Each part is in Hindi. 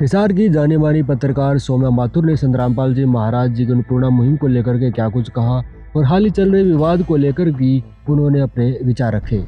हिसार की जानी मानी पत्रकार सौम्या माथुर ने संत रामपाल जी महाराज जी की अन्नपूर्णा मुहिम को लेकर के क्या कुछ कहा और हाल ही चल रहे विवाद को लेकर भी उन्होंने अपने विचार रखे।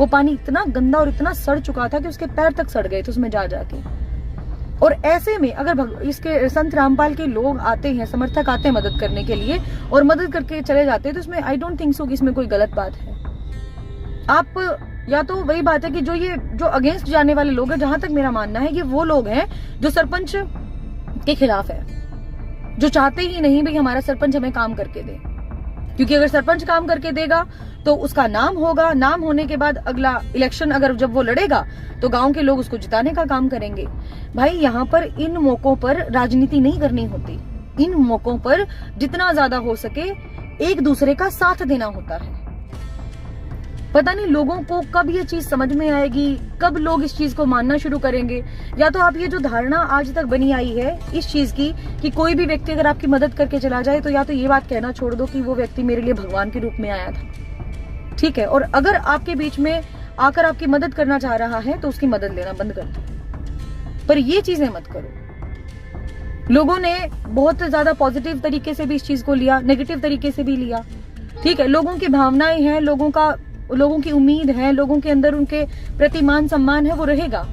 वो पानी इतना गंदा और इतना सड़ चुका था कि उसके पैर तक सड़ गए थे उसमें जा जाके। और ऐसे में अगर इसके संत रामपाल के लोग आते हैं, समर्थक आते हैं मदद करने के लिए और मदद करके चले जाते हैं, तो इसमें आई डोंट थिंक सो कि इसमें कोई गलत बात है। आप या तो वही बात है कि जो अगेंस्ट जाने वाले लोग हैं, जहां तक मेरा मानना है कि वो लोग हैं जो सरपंच के खिलाफ है, जो चाहते ही नहीं भाई हमारा सरपंच हमें काम करके दे, क्योंकि अगर सरपंच काम करके देगा तो उसका नाम होगा, नाम होने के बाद अगला इलेक्शन अगर जब वो लड़ेगा तो गांव के लोग उसको जिताने का काम करेंगे। भाई यहाँ पर इन मौकों पर राजनीति नहीं करनी होती, इन मौकों पर जितना ज्यादा हो सके एक दूसरे का साथ देना होता है। पता नहीं लोगों को कब ये चीज समझ में आएगी, कब लोग इस चीज को मानना शुरू करेंगे। या तो आप ये जो धारणा आज तक बनी आई है इस चीज की कि कोई भी व्यक्ति अगर आपकी मदद करके चला जाए तो या तो ये बात कहना छोड़ दो कि वो व्यक्ति मेरे लिए भगवान के रूप में आया था, ठीक है, और अगर आपके बीच में आकर आपकी मदद करना चाह रहा है तो उसकी मदद लेना बंद कर दो। पर ये चीजें मत करो। लोगों ने बहुत ज्यादा पॉजिटिव तरीके से भी इस चीज को लिया, नेगेटिव तरीके से भी लिया, ठीक है। लोगों की भावनाएं हैं, लोगों की उम्मीद है, लोगों के अंदर उनके प्रति मान सम्मान है, वो रहेगा।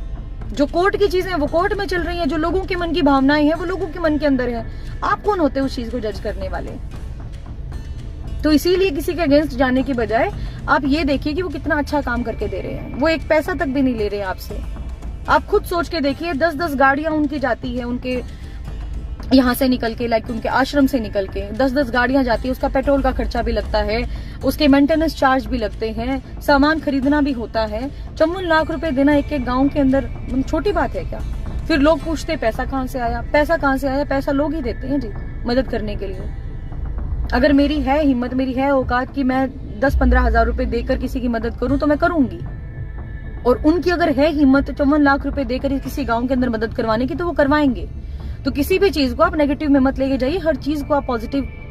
जो कोर्ट की चीजें हैं वो कोर्ट में चल रही हैं, जो लोगों के मन की भावनाएं हैं वो लोगों के मन के अंदर है। आप कौन होते हैं उस चीज को जज करने वाले? तो इसीलिए किसी के अगेंस्ट जाने की बजाय आप ये देखिए कि वो कितना अच्छा काम करके दे रहे हैं। वो एक पैसा तक भी नहीं ले रहे हैं आपसे। आप खुद सोच के देखिए, 10-10 गाड़ियां उनकी जाती है, उनके यहाँ से निकल के, लाइक उनके आश्रम से निकल के 10-10 गाड़ियां जाती है, उसका पेट्रोल का खर्चा भी लगता है, उसके मेंटेनेंस चार्ज भी लगते हैं, सामान खरीदना भी होता है। 54 लाख रुपए देना एक एक गांव के अंदर छोटी बात है क्या? फिर लोग पूछते पैसा कहाँ से आया, पैसा कहाँ से आया? पैसा लोग ही देते हैं जी मदद करने के लिए। अगर मेरी है हिम्मत, मेरी है औकात कि मैं 10-15 हजार रुपए देकर किसी की मदद करूं तो मैं करूंगी, और उनकी अगर है हिम्मत 54 लाख रुपए देकर किसी गांव के अंदर मदद करवाने की तो वो करवाएंगे। तो किसी भी चीज को आप नेगेटिव में मत लेके जाइए, हर चीज को आप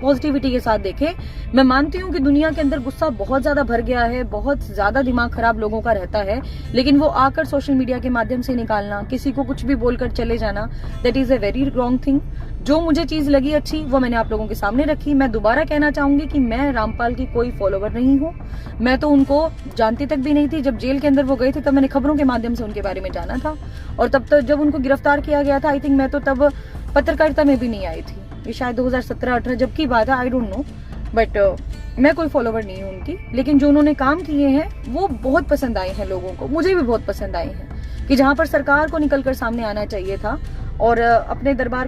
पॉजिटिविटी के साथ देखें। मैं मानती हूँ कि दुनिया के अंदर गुस्सा बहुत ज्यादा भर गया है, बहुत ज्यादा दिमाग खराब लोगों का रहता है, लेकिन वो आकर सोशल मीडिया के माध्यम से निकालना, किसी को कुछ भी बोलकर चले जाना, that is a very wrong thing. जो मुझे चीज लगी अच्छी वो मैंने आप लोगों के सामने रखी। मैं दोबारा कहना चाहूंगी कि मैं रामपाल की कोई फॉलोवर नहीं हूँ, मैं तो उनको जानती तक भी नहीं थी। जब जेल के अंदर वो गए थे तब मैंने खबरों के माध्यम से उनके बारे में जाना था, और तब तक जब उनको गिरफ्तार किया गया था आई थिंक मैं तो तब पत्रकारिता में भी नहीं आई थी, ये शायद 2017-18 जब की बात है, आई डोंट नो, बट मैं कोई फॉलोवर नहीं हूँ उनकी। लेकिन जो उन्होंने काम किए हैं वो बहुत पसंद आए हैं लोगों को, मुझे भी बहुत पसंद आए हैं, कि जहां पर सरकार को निकलकर सामने आना चाहिए था और अपने दरबार